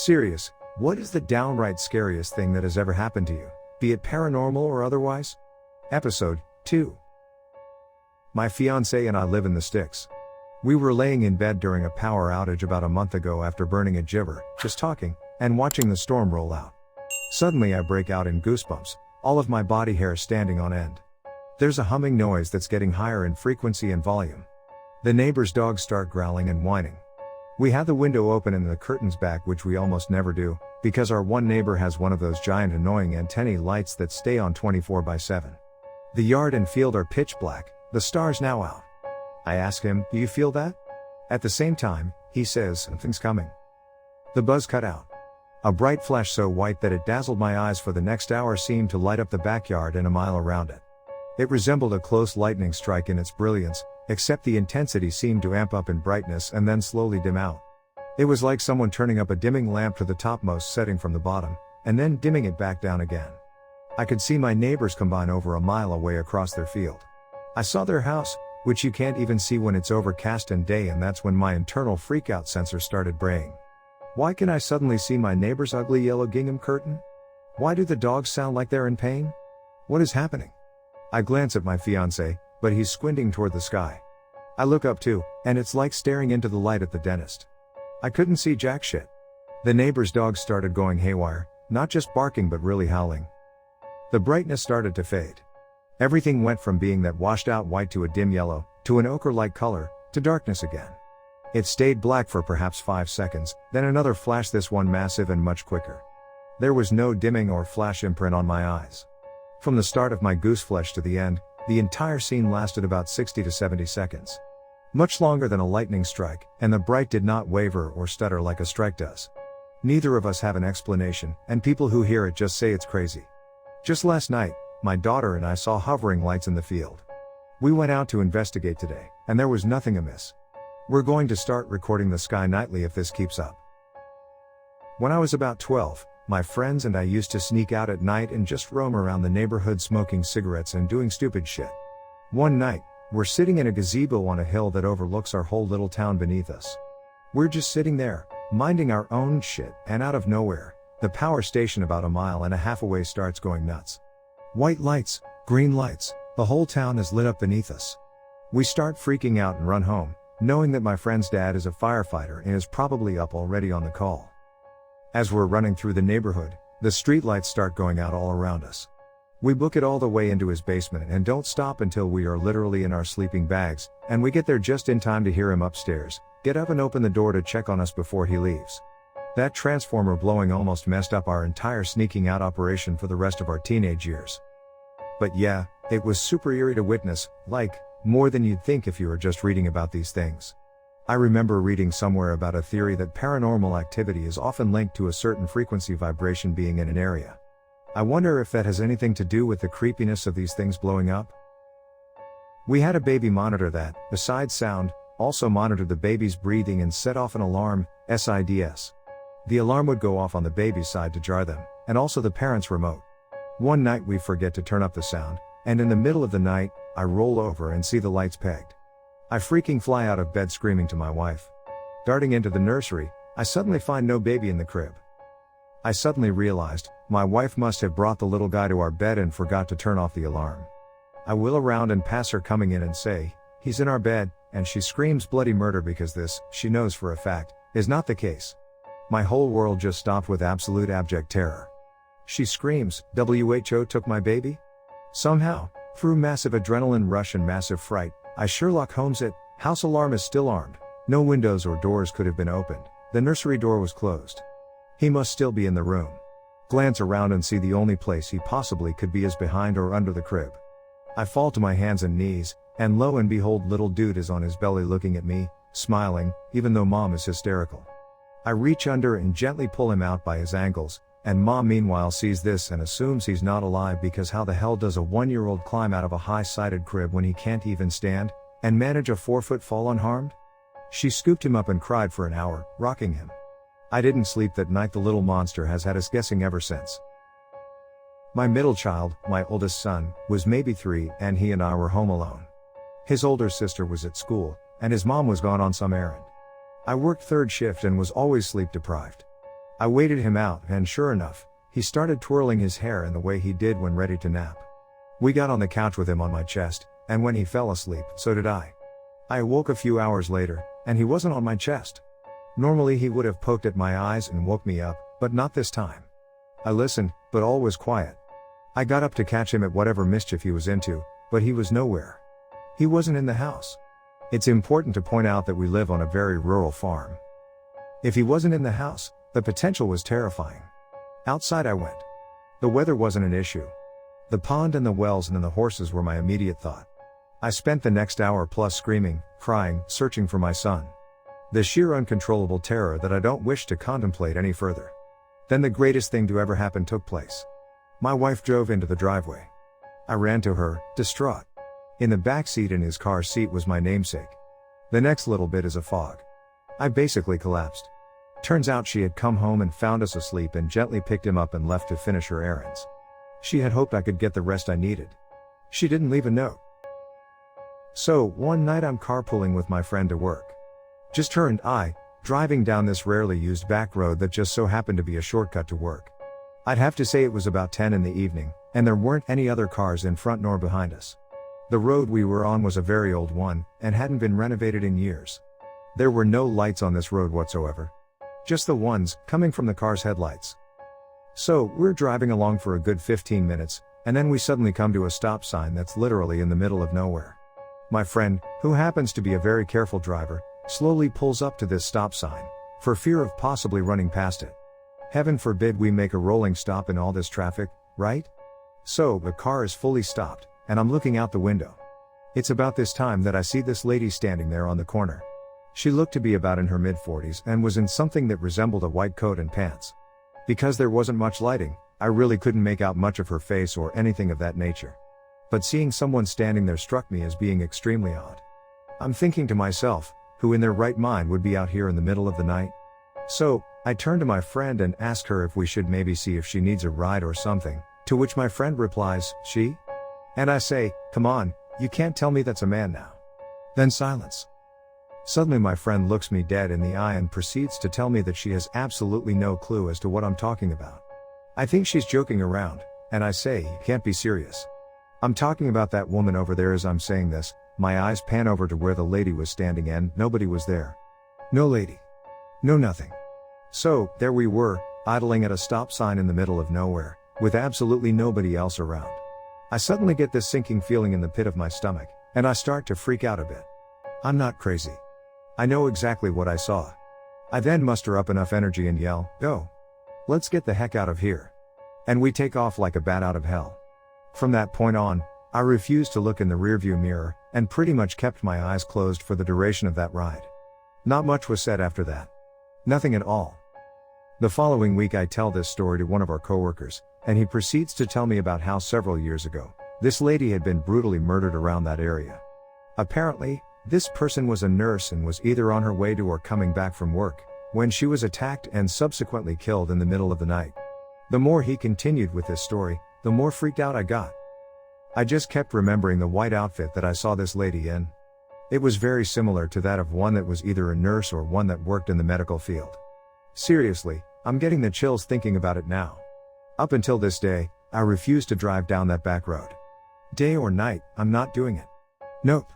Serious, what is the downright scariest thing that has ever happened to you, be it paranormal or otherwise? Episode 2. My fiance and I live in the sticks. We were laying in bed during a power outage about a month ago after burning a gibber, just talking, and watching the storm roll out. Suddenly I break out in goosebumps, all of my body hair standing on end. There's a humming noise that's getting higher in frequency and volume. The neighbor's dogs start growling and whining. We have the window open and the curtains back, which we almost never do, because our one neighbor has one of those giant annoying antennae lights that stay on 24/7. The yard and field are pitch black, the stars now out. I ask him, "Do you feel that?" At the same time, he says, "Something's coming." The buzz cut out. A bright flash so white that it dazzled my eyes for the next hour seemed to light up the backyard and a mile around it. It resembled a close lightning strike in its brilliance, except the intensity seemed to amp up in brightness and then slowly dim out. It was like someone turning up a dimming lamp to the topmost setting from the bottom, and then dimming it back down again. I could see my neighbors combine over a mile away across their field. I saw their house, which you can't even see when it's overcast and day, and that's when my internal freakout sensor started braying. Why can I suddenly see my neighbor's ugly yellow gingham curtain? Why do the dogs sound like they're in pain? What is happening? I glance at my fiance, but he's squinting toward the sky. I look up too, and it's like staring into the light at the dentist. I couldn't see jack shit. The neighbor's dogs started going haywire, not just barking but really howling. The brightness started to fade. Everything went from being that washed out white to a dim yellow, to an ochre-like color, to darkness again. It stayed black for perhaps 5 seconds, then another flash, this one massive and much quicker. There was no dimming or flash imprint on my eyes. From the start of my goose flesh to the end, the entire scene lasted about 60 to 70 seconds. Much longer than a lightning strike, and the bright did not waver or stutter like a strike does. Neither of us have an explanation, and people who hear it just say it's crazy. Just last night, my daughter and I saw hovering lights in the field. We went out to investigate today, and there was nothing amiss. We're going to start recording the sky nightly if this keeps up. When I was about 12, my friends and I used to sneak out at night and just roam around the neighborhood smoking cigarettes and doing stupid shit. One night, we're sitting in a gazebo on a hill that overlooks our whole little town beneath us. We're just sitting there, minding our own shit, and out of nowhere, the power station about a mile and a half away starts going nuts. White lights, green lights, the whole town is lit up beneath us. We start freaking out and run home, knowing that my friend's dad is a firefighter and is probably up already on the call. As we're running through the neighborhood, the street lights start going out all around us. We book it all the way into his basement and don't stop until we are literally in our sleeping bags, and we get there just in time to hear him upstairs, get up and open the door to check on us before he leaves. That transformer blowing almost messed up our entire sneaking out operation for the rest of our teenage years. But yeah, it was super eerie to witness, like, more than you'd think if you were just reading about these things. I remember reading somewhere about a theory that paranormal activity is often linked to a certain frequency vibration being in an area. I wonder if that has anything to do with the creepiness of these things blowing up. We had a baby monitor that, besides sound, also monitored the baby's breathing and set off an alarm, SIDS. The alarm would go off on the baby's side to jar them, and also the parents' remote. One night we forget to turn up the sound, and in the middle of the night, I roll over and see the lights pegged. I freaking fly out of bed screaming to my wife. Darting into the nursery, I suddenly find no baby in the crib. I suddenly realized, my wife must have brought the little guy to our bed and forgot to turn off the alarm. I wheel around and pass her coming in and say, "He's in our bed," and she screams bloody murder because this, she knows for a fact, is not the case. My whole world just stopped with absolute abject terror. She screams, "WHO took my baby?" Somehow, through massive adrenaline rush and massive fright, I Sherlock Holmes it, house alarm is still armed, no windows or doors could have been opened, the nursery door was closed. He must still be in the room. Glance around and see the only place he possibly could be is behind or under the crib. I fall to my hands and knees, and lo and behold, little dude is on his belly looking at me, smiling, even though mom is hysterical. I reach under and gently pull him out by his ankles, and mom meanwhile sees this and assumes he's not alive, because how the hell does a 1-year-old climb out of a high-sided crib when he can't even stand, and manage a 4-foot fall unharmed? She scooped him up and cried for an hour, rocking him. I didn't sleep that night. The little monster has had us guessing ever since. My middle child, my oldest son, was maybe 3, and he and I were home alone. His older sister was at school, and his mom was gone on some errand. I worked third shift and was always sleep deprived. I waited him out, and sure enough, he started twirling his hair in the way he did when ready to nap. We got on the couch with him on my chest, and when he fell asleep, so did I. I awoke a few hours later, and he wasn't on my chest. Normally he would have poked at my eyes and woke me up, but not this time. I listened, but all was quiet. I got up to catch him at whatever mischief he was into, but he was nowhere. He wasn't in the house. It's important to point out that we live on a very rural farm. If he wasn't in the house, the potential was terrifying. Outside I went. The weather wasn't an issue. The pond and the wells and the horses were my immediate thought. I spent the next hour plus screaming, crying, searching for my son. The sheer uncontrollable terror that I don't wish to contemplate any further. Then the greatest thing to ever happen took place. My wife drove into the driveway. I ran to her, distraught. In the back seat in his car seat was my namesake. The next little bit is a fog. I basically collapsed. Turns out she had come home and found us asleep and gently picked him up and left to finish her errands. She had hoped I could get the rest I needed. She didn't leave a note. So, one night I'm carpooling with my friend to work. Just her and I, driving down this rarely used back road that just so happened to be a shortcut to work. I'd have to say it was about 10 in the evening, and there weren't any other cars in front nor behind us. The road we were on was a very old one, and hadn't been renovated in years. There were no lights on this road whatsoever. Just the ones, coming from the car's headlights. So, we're driving along for a good 15 minutes, and then we suddenly come to a stop sign that's literally in the middle of nowhere. My friend, who happens to be a very careful driver, slowly pulls up to this stop sign, for fear of possibly running past it. Heaven forbid we make a rolling stop in all this traffic, right? So, the car is fully stopped, and I'm looking out the window. It's about this time that I see this lady standing there on the corner. She looked to be about in her mid-40s and was in something that resembled a white coat and pants. Because there wasn't much lighting, I really couldn't make out much of her face or anything of that nature. But seeing someone standing there struck me as being extremely odd. I'm thinking to myself, who in their right mind would be out here in the middle of the night? So, I turn to my friend and ask her if we should maybe see if she needs a ride or something, to which my friend replies, "She?" And I say, "Come on, you can't tell me that's a man now." Then silence. Suddenly my friend looks me dead in the eye and proceeds to tell me that she has absolutely no clue as to what I'm talking about. I think she's joking around, and I say, "You can't be serious." I'm talking about that woman over there. As I'm saying this, my eyes pan over to where the lady was standing and nobody was there. No lady. No nothing. So, there we were, idling at a stop sign in the middle of nowhere, with absolutely nobody else around. I suddenly get this sinking feeling in the pit of my stomach, and I start to freak out a bit. I'm not crazy. I know exactly what I saw. I then muster up enough energy and yell, "Go! Let's get the heck out of here." And we take off like a bat out of hell. From that point on, I refused to look in the rearview mirror, and pretty much kept my eyes closed for the duration of that ride. Not much was said after that. Nothing at all. The following week I tell this story to one of our coworkers, and he proceeds to tell me about how several years ago, this lady had been brutally murdered around that area. Apparently, this person was a nurse and was either on her way to or coming back from work, when she was attacked and subsequently killed in the middle of the night. The more he continued with this story, the more freaked out I got. I just kept remembering the white outfit that I saw this lady in. It was very similar to that of one that was either a nurse or one that worked in the medical field. Seriously, I'm getting the chills thinking about it now. Up until this day, I refuse to drive down that back road. Day or night, I'm not doing it. Nope.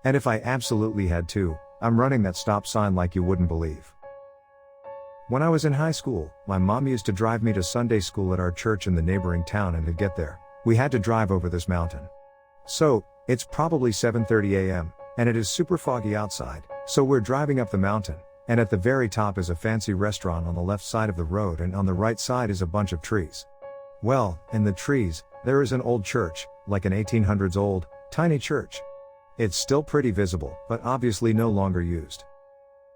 And if I absolutely had to, I'm running that stop sign like you wouldn't believe. When I was in high school, my mom used to drive me to Sunday school at our church in the neighboring town, and to get there, we had to drive over this mountain. So, it's probably 7:30 a.m., and it is super foggy outside, so we're driving up the mountain, and at the very top is a fancy restaurant on the left side of the road, and on the right side is a bunch of trees. Well, in the trees, there is an old church, like an 1800s old, tiny church. It's still pretty visible, but obviously no longer used.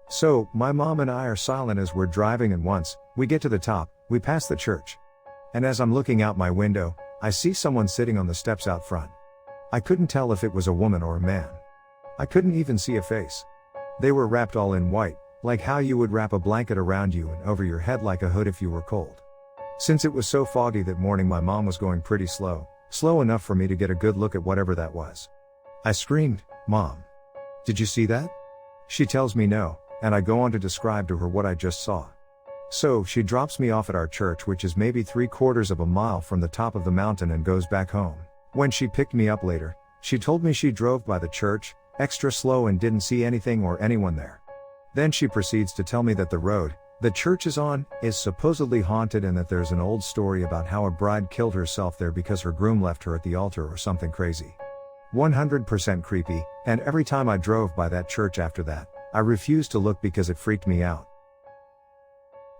So, my mom and I are silent as we're driving, and once we get to the top, we pass the church. And as I'm looking out my window, I see someone sitting on the steps out front. I couldn't tell if it was a woman or a man. I couldn't even see a face. They were wrapped all in white, like how you would wrap a blanket around you and over your head like a hood if you were cold. Since it was so foggy that morning, my mom was going pretty slow enough for me to get a good look at whatever that was. I screamed, "Mom! Did you see that?" She tells me no, and I go on to describe to her what I just saw. So, she drops me off at our church, which is maybe 3/4 of a mile from the top of the mountain, and goes back home. When she picked me up later, she told me she drove by the church, extra slow, and didn't see anything or anyone there. Then she proceeds to tell me that the road the church is on is supposedly haunted, and that there's an old story about how a bride killed herself there because her groom left her at the altar or something crazy. 100% creepy, and every time I drove by that church after that, I refused to look because it freaked me out.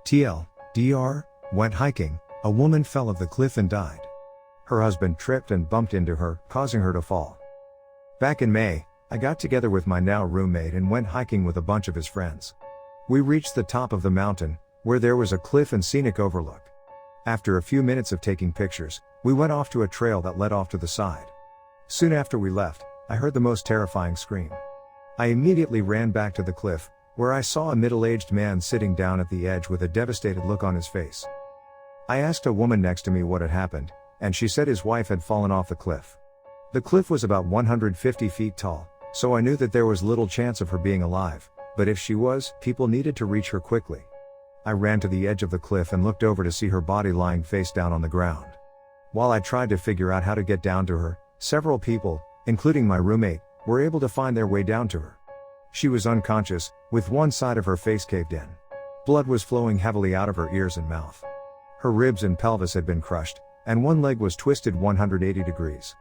TLDR, went hiking, a woman fell off the cliff and died. Her husband tripped and bumped into her, causing her to fall. Back in May, I got together with my now roommate and went hiking with a bunch of his friends. We reached the top of the mountain, where there was a cliff and scenic overlook. After a few minutes of taking pictures, we went off to a trail that led off to the side. Soon after we left, I heard the most terrifying scream. I immediately ran back to the cliff, where I saw a middle-aged man sitting down at the edge with a devastated look on his face. I asked a woman next to me what had happened, and she said his wife had fallen off the cliff. The cliff was about 150 feet tall, so I knew that there was little chance of her being alive, but if she was, people needed to reach her quickly. I ran to the edge of the cliff and looked over to see her body lying face down on the ground. While I tried to figure out how to get down to her, several people, including my roommate, were able to find their way down to her. She was unconscious, with one side of her face caved in. Blood was flowing heavily out of her ears and mouth. Her ribs and pelvis had been crushed, and one leg was twisted 180 degrees.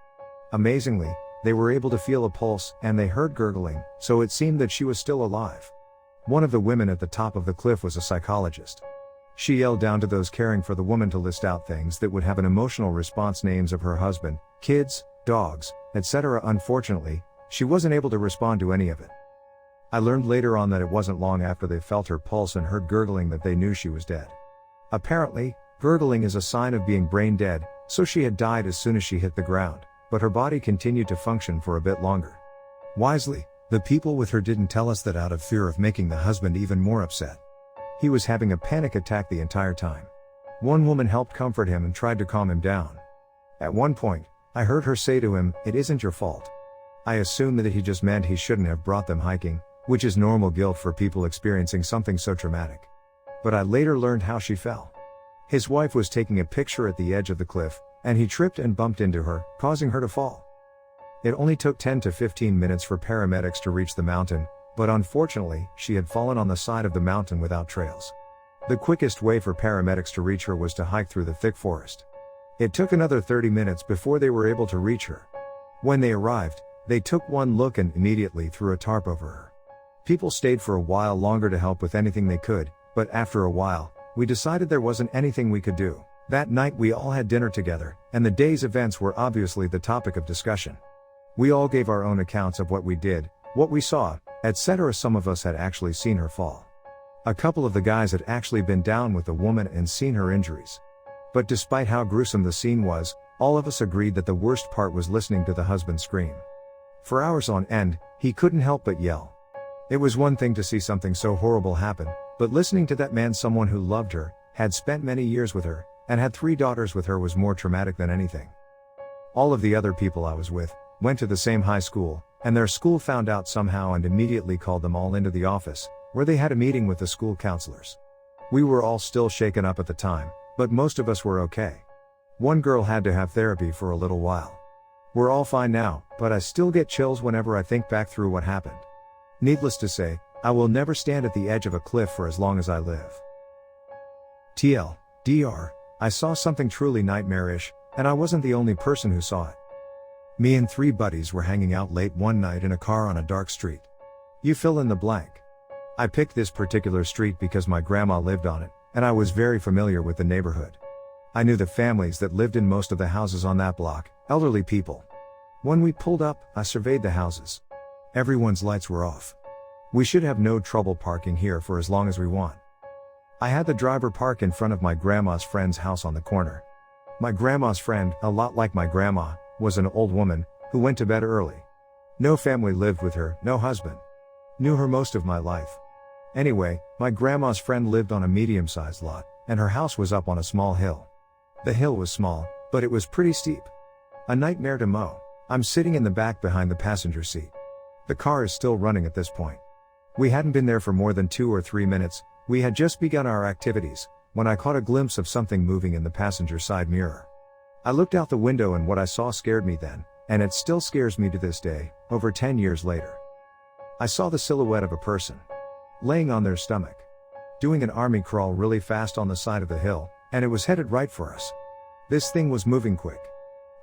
Amazingly, they were able to feel a pulse, and they heard gurgling, so it seemed that she was still alive. One of the women at the top of the cliff was a psychologist. She yelled down to those caring for the woman to list out things that would have an emotional response: names of her husband, kids, dogs, etc. Unfortunately, she wasn't able to respond to any of it. I learned later on that it wasn't long after they felt her pulse and heard gurgling that they knew she was dead. Apparently, gurgling is a sign of being brain dead, so she had died as soon as she hit the ground, but her body continued to function for a bit longer. Wisely, the people with her didn't tell us that out of fear of making the husband even more upset. He was having a panic attack the entire time. One woman helped comfort him and tried to calm him down. At one point, I heard her say to him, "It isn't your fault." I assumed that he just meant he shouldn't have brought them hiking, which is normal guilt for people experiencing something so traumatic. But I later learned how she fell. His wife was taking a picture at the edge of the cliff, and he tripped and bumped into her, causing her to fall. It only took 10 to 15 minutes for paramedics to reach the mountain, but unfortunately, she had fallen on the side of the mountain without trails. The quickest way for paramedics to reach her was to hike through the thick forest. It took another 30 minutes before they were able to reach her. When they arrived, they took one look and immediately threw a tarp over her. People stayed for a while longer to help with anything they could, but after a while, we decided there wasn't anything we could do. That night we all had dinner together, and the day's events were obviously the topic of discussion. We all gave our own accounts of what we did, what we saw, etc. Some of us had actually seen her fall. A couple of the guys had actually been down with the woman and seen her injuries. But despite how gruesome the scene was, all of us agreed that the worst part was listening to the husband scream. For hours on end, he couldn't help but yell. It was one thing to see something so horrible happen, but listening to that man, someone who loved her, had spent many years with her, and had 3 daughters with her, was more traumatic than anything. All of the other people I was with went to the same high school, and their school found out somehow and immediately called them all into the office, where they had a meeting with the school counselors. We were all still shaken up at the time, but most of us were okay. One girl had to have therapy for a little while. We're all fine now, but I still get chills whenever I think back through what happened. Needless to say, I will never stand at the edge of a cliff for as long as I live. TLDR, I saw something truly nightmarish, and I wasn't the only person who saw it. Me and 3 buddies were hanging out late one night in a car on a dark street. You fill in the blank. I picked this particular street because my grandma lived on it, and I was very familiar with the neighborhood. I knew the families that lived in most of the houses on that block, elderly people. When we pulled up, I surveyed the houses. Everyone's lights were off. We should have no trouble parking here for as long as we want. I had the driver park in front of my grandma's friend's house on the corner. My grandma's friend, a lot like my grandma, was an old woman who went to bed early. No family lived with her, no husband. Knew her most of my life. Anyway, my grandma's friend lived on a medium-sized lot, and her house was up on a small hill. The hill was small, but it was pretty steep. A nightmare to mow. I'm sitting in the back behind the passenger seat. The car is still running at this point. We hadn't been there for more than 2 or 3 minutes, We had just begun our activities, when I caught a glimpse of something moving in the passenger side mirror. I looked out the window and what I saw scared me then, and it still scares me to this day, over 10 years later. I saw the silhouette of a person, laying on their stomach, doing an army crawl really fast on the side of the hill, and it was headed right for us. This thing was moving quick.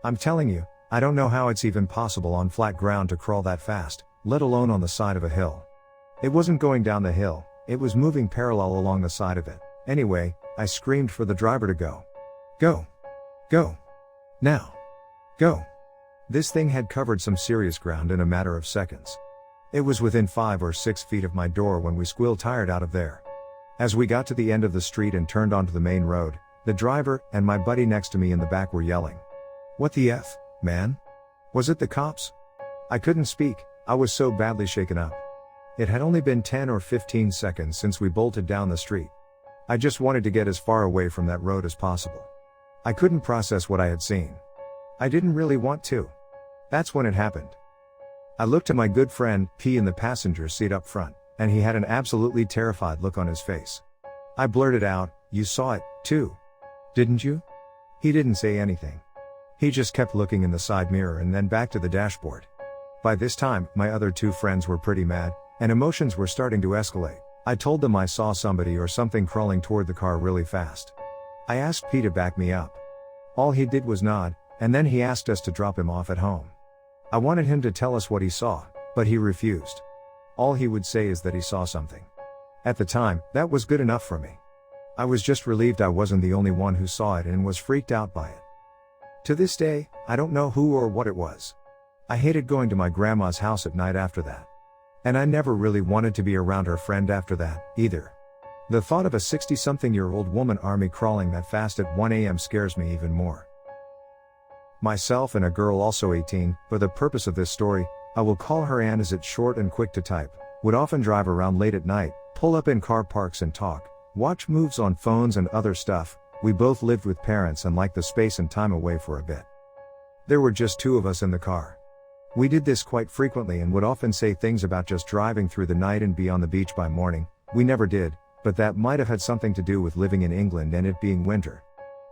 I'm telling you, I don't know how it's even possible on flat ground to crawl that fast, let alone on the side of a hill. It wasn't going down the hill, it was moving parallel along the side of it. Anyway, I screamed for the driver to go. Go! Go! Now! Go! This thing had covered some serious ground in a matter of seconds. It was within 5 or 6 feet of my door when we squealed tired out of there. As we got to the end of the street and turned onto the main road, the driver and my buddy next to me in the back were yelling. What the F, man? Was it the cops? I couldn't speak, I was so badly shaken up. It had only been 10 or 15 seconds since we bolted down the street. I just wanted to get as far away from that road as possible. I couldn't process what I had seen. I didn't really want to. That's when it happened. I looked at my good friend, P, in the passenger seat up front, and he had an absolutely terrified look on his face. I blurted out, "You saw it, too. Didn't you?" He didn't say anything. He just kept looking in the side mirror and then back to the dashboard. By this time, my other 2 friends were pretty mad, and emotions were starting to escalate. I told them I saw somebody or something crawling toward the car really fast. I asked P to back me up. All he did was nod, and then he asked us to drop him off at home. I wanted him to tell us what he saw, but he refused. All he would say is that he saw something. At the time, that was good enough for me. I was just relieved I wasn't the only one who saw it and was freaked out by it. To this day, I don't know who or what it was. I hated going to my grandma's house at night after that. And I never really wanted to be around her friend after that, either. The thought of a 60-something-year-old woman army crawling that fast at 1 a.m. scares me even more. Myself and a girl also 18, for the purpose of this story, I will call her Ann as it's short and quick to type, would often drive around late at night, pull up in car parks and talk, watch moves on phones and other stuff. We both lived with parents and liked the space and time away for a bit. There were just 2 of us in the car. We did this quite frequently and would often say things about just driving through the night and be on the beach by morning. We never did, but that might have had something to do with living in England and it being winter.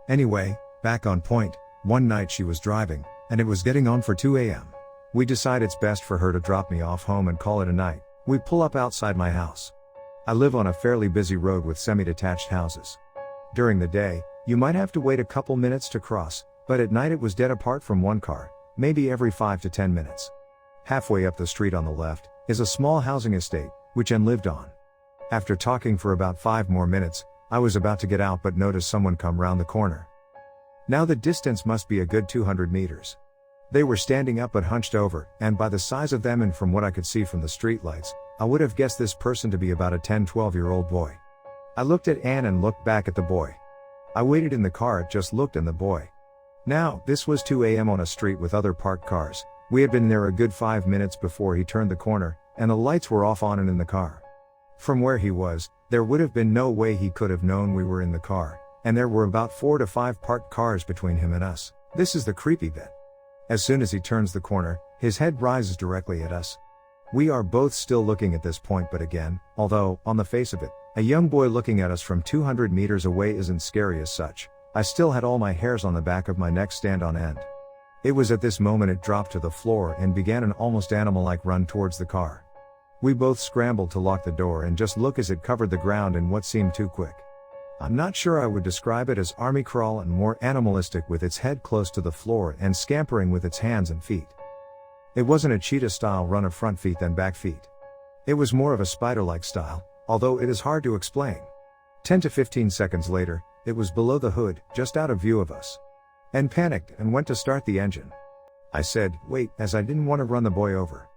Anyway, back on point, one night she was driving, and it was getting on for 2 a.m. We decide it's best for her to drop me off home and call it a night. We pull up outside my house. I live on a fairly busy road with semi-detached houses. During the day, you might have to wait a couple minutes to cross, but at night it was dead apart from one car, maybe every 5 to 10 minutes. Halfway up the street on the left, is a small housing estate, which Ann lived on. After talking for about 5 more minutes, I was about to get out but noticed someone come round the corner. Now the distance must be a good 200 meters. They were standing up but hunched over, and by the size of them and from what I could see from the streetlights, I would have guessed this person to be about a 10-12-year-old boy. I looked at Ann and looked back at the boy. I waited in the car and just looked at the boy. Now, this was 2 a.m. on a street with other parked cars. We had been there a good 5 minutes before he turned the corner, and the lights were off on and in the car. From where he was, there would have been no way he could have known we were in the car, and there were about 4 to 5 parked cars between him and us. This is the creepy bit. As soon as he turns the corner, his head rises directly at us. We are both still looking at this point, but again, although, on the face of it, a young boy looking at us from 200 meters away isn't scary as such, I still had all my hairs on the back of my neck stand on end. It was at this moment it dropped to the floor and began an almost animal-like run towards the car. We both scrambled to lock the door and just look as it covered the ground in what seemed too quick. I'm not sure I would describe it as army crawl and more animalistic with its head close to the floor and scampering with its hands and feet. It wasn't a cheetah-style run of front feet than back feet. It was more of a spider-like style, although it is hard to explain. 10 to 15 seconds later, it was below the hood, just out of view of us. And panicked and went to start the engine. I said, "Wait," as I didn't want to run the boy over.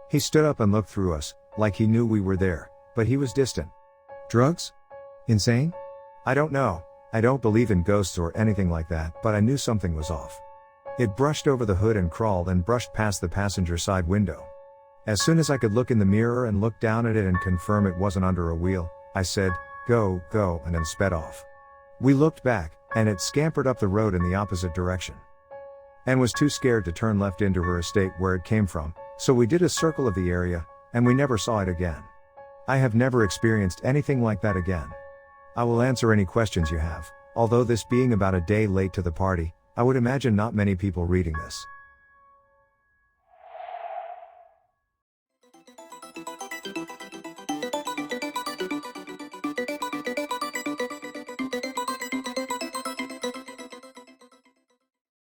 He stood up and looked through us, like he knew we were there, but he was distant. Drugs? Insane? I don't know. I don't believe in ghosts or anything like that, but I knew something was off. It brushed over the hood and crawled and brushed past the passenger side window. As soon as I could look in the mirror and look down at it and confirm it wasn't under a wheel, I said, "Go, go," and then sped off. We looked back, and it scampered up the road in the opposite direction. Ann was too scared to turn left into her estate where it came from, so we did a circle of the area, and we never saw it again. I have never experienced anything like that again. I will answer any questions you have, although this being about a day late to the party, I would imagine not many people reading this.